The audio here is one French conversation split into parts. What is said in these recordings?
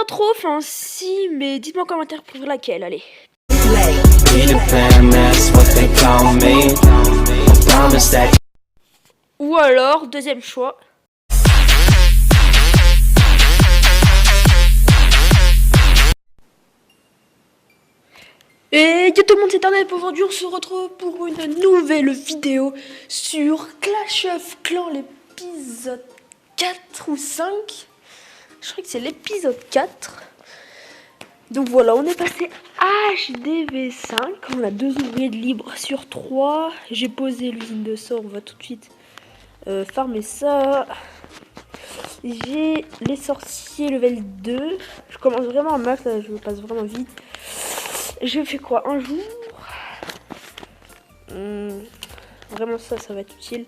intro, enfin si, mais dites-moi en commentaire pour laquelle, allez. Ou alors, deuxième choix. Et yo tout le monde, c'est Internet. Aujourd'hui on se retrouve pour une nouvelle vidéo sur Clash of Clans, l'épisode 4 ou 5. Je crois que c'est l'épisode 4. Donc voilà, on est passé HDV5. On a 2 ouvriers de libre sur 3. J'ai posé l'usine de sort, on va tout de suite farmer ça. J'ai les sorciers level 2. Je commence vraiment à max, là, je passe vraiment vite. Je fais quoi un jour? Vraiment ça va être utile.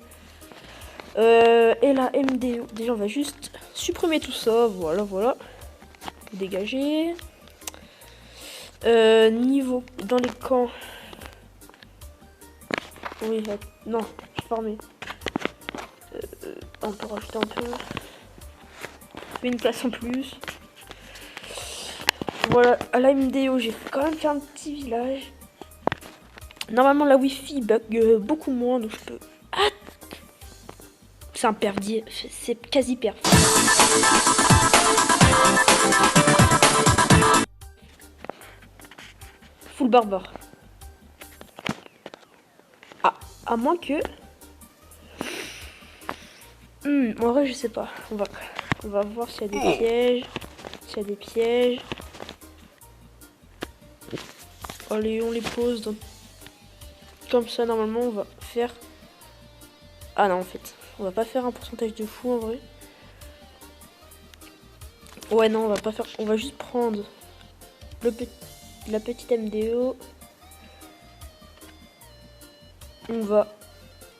Et la MDO. Déjà on va juste supprimer tout ça. Voilà. Dégager. Niveau dans les camps. Oui, non, je formé. On peut rajouter un peu. Une place en plus. Voilà, à la MDO, j'ai quand même fait un petit village. Normalement, la Wi-Fi bug beaucoup moins, donc je peux... Ah, c'est un perdier, c'est quasi perdu. Full barbare. Ah, à moins que... en vrai, je sais pas. On va voir s'il y a des pièges. S'il y a des pièges. Allez, on les pose dans... Comme ça, normalement, on va faire... Ah non, en fait, on va pas faire un pourcentage de fou, en vrai. Ouais, non, on va pas faire... On va juste prendre la petite MDO. On va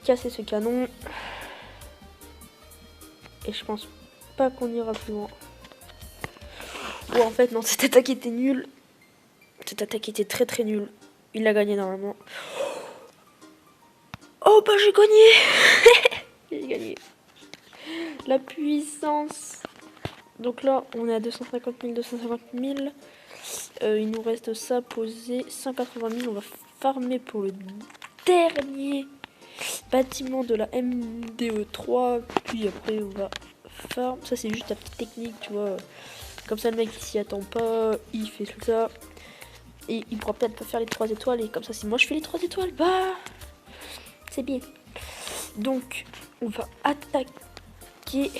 casser ce canon. Et je pense pas qu'on ira plus loin. Ou en fait, non, cette attaque était nulle. Cette attaque était très nulle. Il a gagné normalement. Oh bah j'ai gagné. J'ai gagné. La puissance. Donc là on est à 250 000. Il nous reste ça posé. 180 000. On va farmer pour le dernier bâtiment de la MDE3. Puis après on va farm. Ça c'est juste la petite technique, tu vois. Comme ça le mec il s'y attend pas. Il fait tout ça. Et il pourra peut-être pas faire les 3 étoiles. Et comme ça, si moi je fais les 3 étoiles, bah c'est bien. Donc, on va attaquer.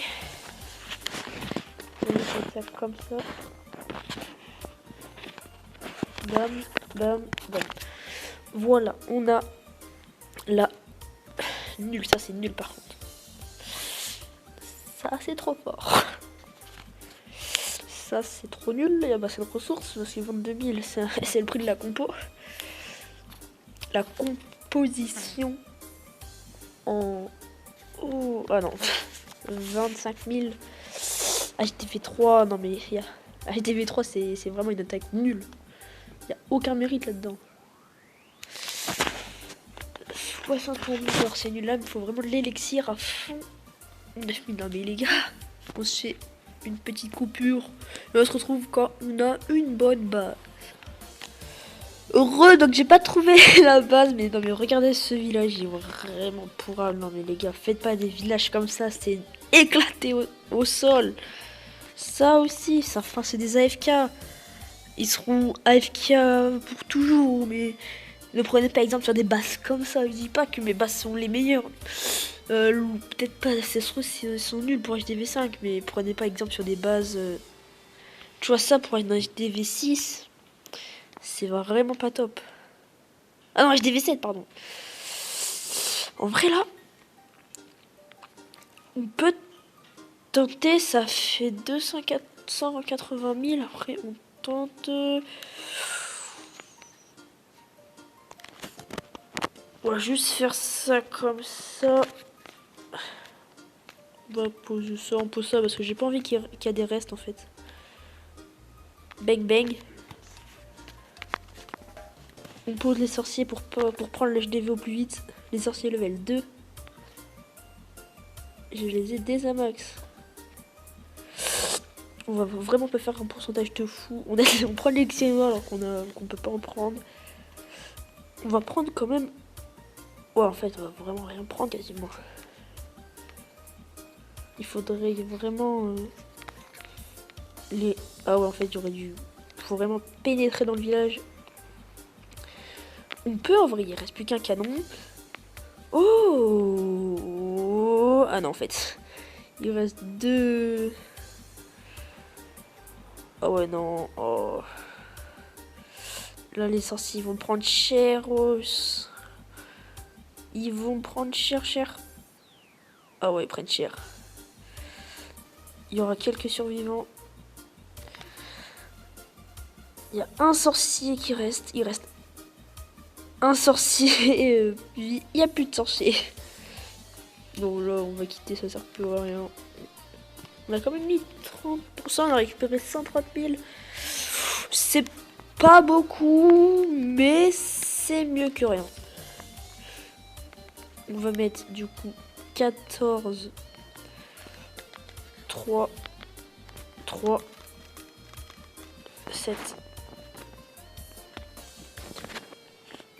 On va faire ça comme ça. Bam. Voilà, on a la nul. Ça, c'est nul par contre. Ça, c'est trop fort. Ça, c'est trop nul. Il y a pas assez de ressources. Parce que 22 000, c'est le prix de la compo. La composition en... Oh, ah non. 25 000. HTV3, non mais... HTV3, c'est vraiment une attaque nulle. Il n'y a aucun mérite là-dedans. 63 000, alors c'est nul là. Il faut vraiment de l'élixir à fond. 9 000, non mais les gars. On se fait une petite coupure. Et on se retrouve quand on a une bonne base. Heureux, donc j'ai pas trouvé la base, mais non mais regardez ce village, il est vraiment pourrable. Non mais les gars, faites pas des villages comme ça, c'est éclaté au sol. Ça aussi, enfin c'est des AFK. Ils seront AFK pour toujours, mais ne prenez pas exemple sur des bases comme ça. Je dis pas que mes bases sont les meilleures. Peut-être pas, c'est sûr qu'ils sont nuls pour HDV5, mais prenez pas exemple sur des bases... Tu vois ça pour une HDV6, c'est vraiment pas top. Ah non, HDV7, pardon. En vrai là, on peut tenter, ça fait 280 000. Après on tente... On va juste faire ça comme ça. On va poser ça, on pose ça parce que j'ai pas envie qu'il y ait des restes en fait. Bang. On pose les sorciers pour prendre le HDV au plus vite. Les sorciers level 2. Je les ai dès à max. On va vraiment pas faire un pourcentage de fou. On prend l'Excellent alors qu'on peut pas en prendre. On va prendre quand même... Ouais, en fait, on va vraiment rien prendre quasiment. Il faudrait vraiment... les... Ah ouais, en fait, j'aurais dû... Faut vraiment pénétrer dans le village. On peut en vrai, il reste plus qu'un canon. Oh! Ah non, en fait. Il reste 2... Ah ouais, non. Oh. Là, les sorciers vont prendre cher. Ils vont prendre cher. Ah ouais, ils prennent cher. Il y aura quelques survivants. Il y a un sorcier qui reste. Il reste un sorcier. Puis il n'y a plus de sorciers. Donc là, on va quitter, ça sert plus à rien. On a quand même mis 30%, on a récupéré 130 000. C'est pas beaucoup, mais c'est mieux que rien. On va mettre du coup 14, 3, 7,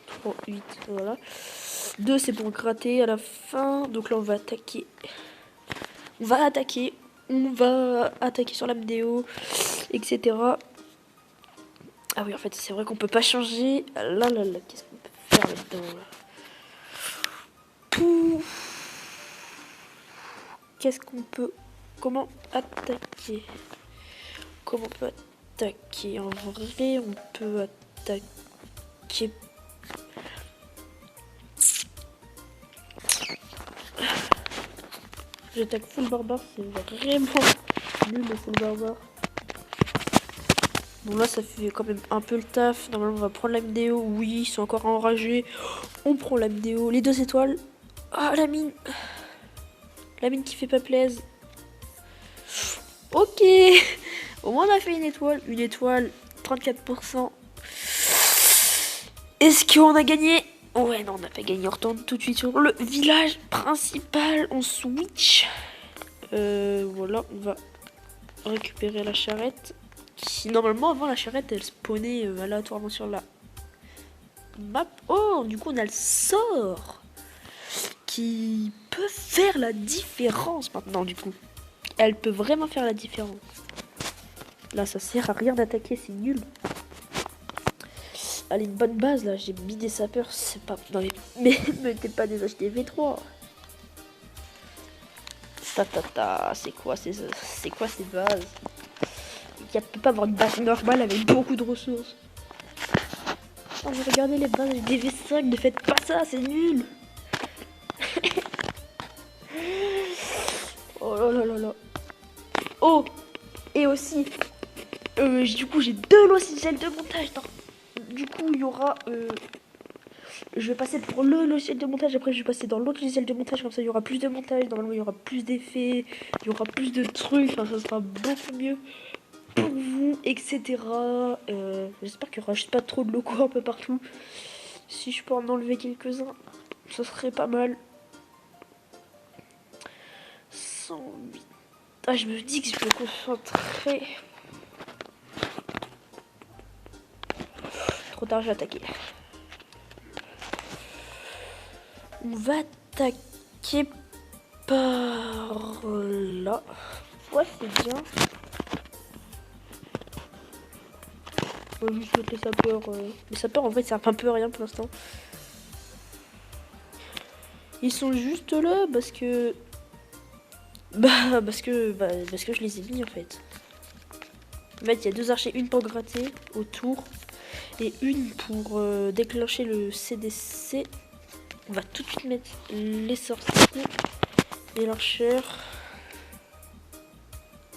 3, 8, voilà. 2 c'est pour gratter à la fin. Donc là on va attaquer. On va attaquer sur la vidéo, etc. Ah oui, en fait, c'est vrai qu'on peut pas changer. Là, qu'est-ce qu'on peut faire là-dedans là? Qu'est-ce qu'on peut... Comment attaquer? Comment on peut attaquer? En vrai, on peut attaquer... J'attaque full barbare, c'est vraiment nul le full barbare. Bon là ça fait quand même un peu le taf. Normalement on va prendre la vidéo. Oui, ils sont encore enragés. On prend la vidéo. Les 2 étoiles. Ah la mine. La mine qui fait pas plaise. Ok. Au moins on a fait une étoile. Une étoile. 34%. Est-ce qu'on a gagné? Ouais non on n'a pas gagné. On retourne tout de suite sur le village principal. On switch. Voilà, on va récupérer la charrette. Qui, normalement, avant la charrette, elle spawnait aléatoirement sur la map. Oh, du coup, on a le sort qui peut faire la différence maintenant, du coup. Elle peut vraiment faire la différence. Là, ça sert à rien d'attaquer, c'est nul. Allez, une bonne base, là. J'ai mis des sapeurs, c'est pas... Non, mais mettez pas des HTV3. C'est quoi ces bases? Il ne peut pas avoir une base normale avec beaucoup de ressources. Oh, mais regardez les bases des V5, ne faites pas ça, c'est nul. Oh là là là là. Oh, et aussi, du coup j'ai 2 logiciels de montage. Du coup il y aura... je vais passer pour le logiciel de montage, après je vais passer dans l'autre logiciel de montage, comme ça il y aura plus de montage, normalement il y aura plus d'effets, il y aura plus de trucs, enfin ça sera beaucoup mieux pour vous, etc. J'espère qu'il n'y aura juste pas trop de locaux un peu partout. Si je peux en enlever quelques-uns, ça serait pas mal. 108. Ah, je me dis que je peux me concentrer. Trop tard, j'ai attaqué. On va attaquer par là. Ouais, c'est bien. On va juste mettre les sapeurs. Les sapeurs, en fait, ça servent un peu à rien pour l'instant. Ils sont juste là parce que... parce que je les ai mis, en fait. En fait, il y a 2 archers, une pour gratter autour et une pour déclencher le CDC. On va tout de suite mettre les sorciers et l'archer.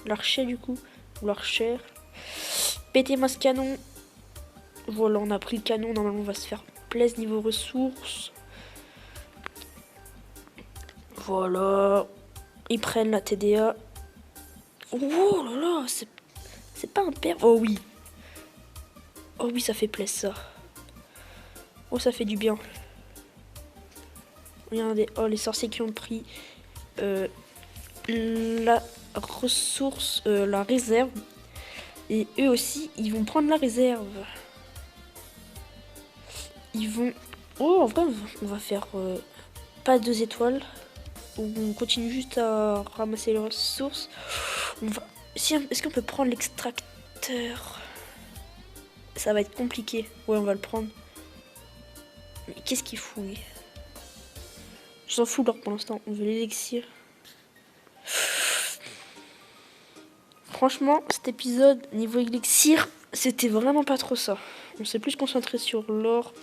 L'archer du coup, ou l'archer. Pétez-moi ce canon. Voilà, on a pris le canon. Normalement, on va se faire plaisir niveau ressources. Voilà. Ils prennent la TDA. Oh là là, c'est pas un père. Oh oui. Oh oui, ça fait plaisir ça. Oh, ça fait du bien. Regardez, oh les sorciers qui ont pris la ressource, la réserve. Et eux aussi, ils vont prendre la réserve. Ils vont... Oh, en vrai, on va faire pas 2 étoiles. On continue juste à ramasser les ressources. On va... Est-ce qu'on peut prendre l'extracteur? Ça va être compliqué. Ouais, on va le prendre. Mais qu'est-ce qu'il fouille? Je s'en fous, alors pour l'instant. On veut l'élixir. Franchement, cet épisode, niveau élixir, c'était vraiment pas trop ça. On s'est plus concentré sur l'or.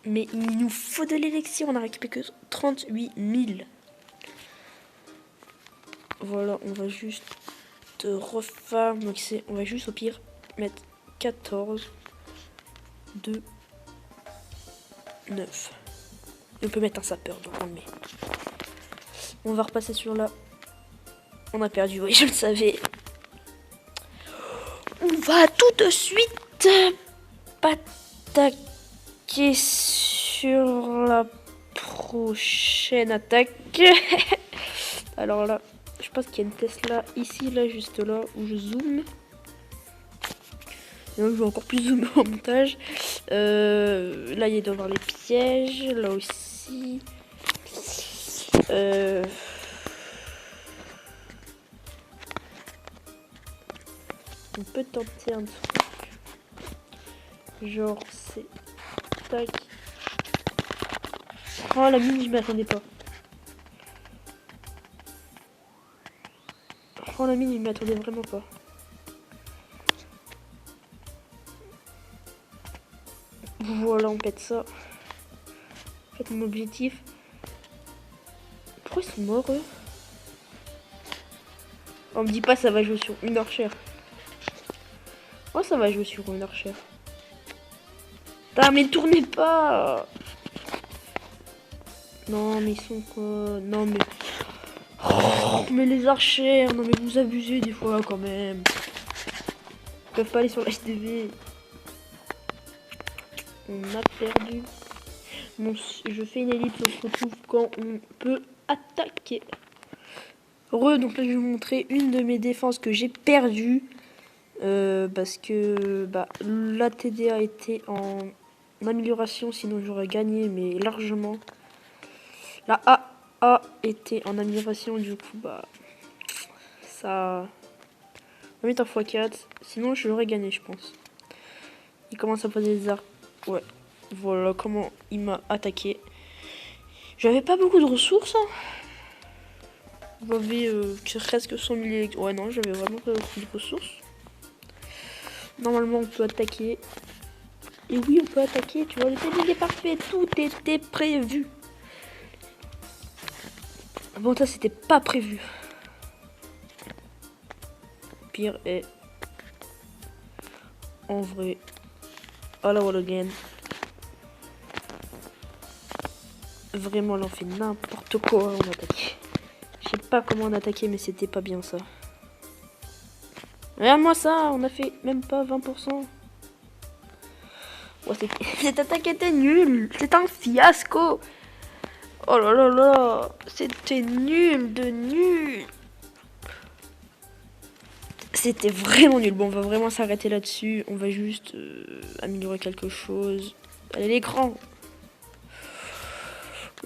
Mais il nous faut de l'élixir. On a récupéré que 38 000. Voilà, on va juste refarm. Donc on va juste au pire mettre 14, 2, 9. Et on peut mettre un sapeur, donc on le met. On va repasser sur là. On a perdu, oui, je le savais. On va tout de suite attaquer sur la prochaine attaque. Alors là, je pense qu'il y a une Tesla ici, là, juste là, où je zoome. Et là, je vais encore plus zoomer en montage. Là, il doit y avoir les pièges, là aussi. On peut tenter un truc. Genre, c'est... Tac. Oh, la mine, je m'y attendais pas. Oh, la mine, je m'y attendais vraiment pas. Voilà, on pète ça. En fait, mon objectif... Pourquoi ils sont morts, eux? On me dit pas ça va jouer sur une archère. Oh, ça va jouer sur une archère. Ah, mais tournez pas! Non, mais ils sont quoi? Non, mais... Oh, mais les archères! Non, mais vous abusez des fois, quand même. Ils peuvent pas aller sur la HDV. On a perdu. Bon, je fais une élite, on se retrouve quand on peut attaquer. Donc là, je vais vous montrer une de mes défenses que j'ai perdue. Parce que la TDA était en amélioration, sinon j'aurais gagné, mais largement. La AA était en amélioration, du coup, ça... On va mettre en x4, sinon j'aurais gagné, je pense. Il commence à poser des arcs. Ouais, voilà comment il m'a attaqué. J'avais pas beaucoup de ressources, hein. J'avais presque 100 000... Ouais, non, j'avais vraiment pas beaucoup de ressources. Normalement, on peut attaquer. Et oui, on peut attaquer, tu vois, le TD est parfait, tout était prévu. Bon, ça, c'était pas prévu. Pire est... En vrai... Oh la wall again. Vraiment, là, on fait n'importe quoi, on attaque. Je sais pas comment on attaquait, mais c'était pas bien, ça. Regarde-moi ça, on a fait même pas 20%. Ouais, cette attaque était nulle. C'est un fiasco. Oh là là là. C'était nul de nul. C'était vraiment nul. Bon, on va vraiment s'arrêter là-dessus. On va juste améliorer quelque chose. Allez, l'écran.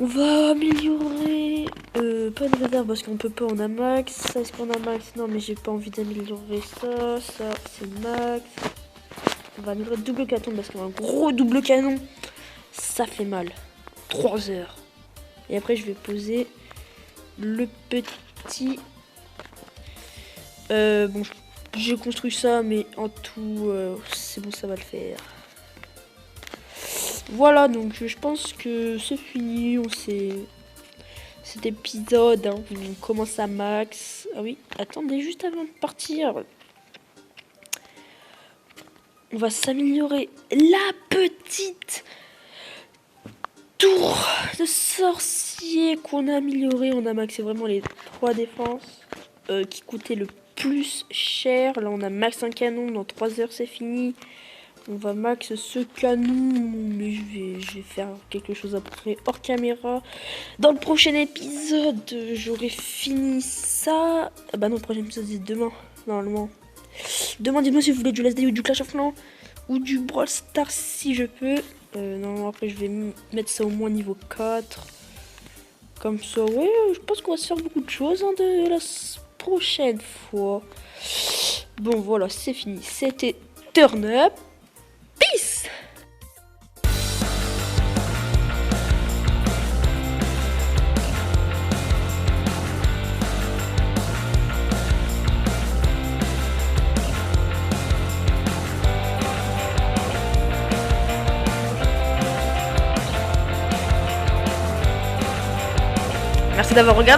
On va améliorer... pas de réserve parce qu'on peut pas, on a max. Ça, est-ce qu'on a max? Non, mais j'ai pas envie d'améliorer ça. Ça, c'est max. On va améliorer double canon parce qu'on a un gros double canon. Ça fait mal. 3 heures. Et après, je vais poser le petit... bon, j'ai construit ça, mais en tout, c'est bon, ça va le faire. Voilà, donc je pense que c'est fini. On sait cet épisode, hein, on commence à max. Ah oui, attendez, juste avant de partir, on va s'améliorer la petite tour de sorcier qu'on a amélioré. On a maxé vraiment les 3 défenses qui coûtaient le plus cher. Là, on a max un canon. Dans 3 heures, c'est fini. On va max ce canon, mais je vais faire quelque chose après hors caméra. Dans le prochain épisode, j'aurai fini ça. Ah bah non, le prochain épisode c'est demain, normalement. Demain, dites-moi si vous voulez du Let's Day ou du Clash of Clans ou du Brawl Stars si je peux. Normalement après je vais mettre ça au moins niveau 4. Comme ça, ouais, je pense qu'on va se faire beaucoup de choses hein, de la prochaine fois. Bon voilà, c'est fini. C'était Turn Up. Peace! Merci d'avoir regardé.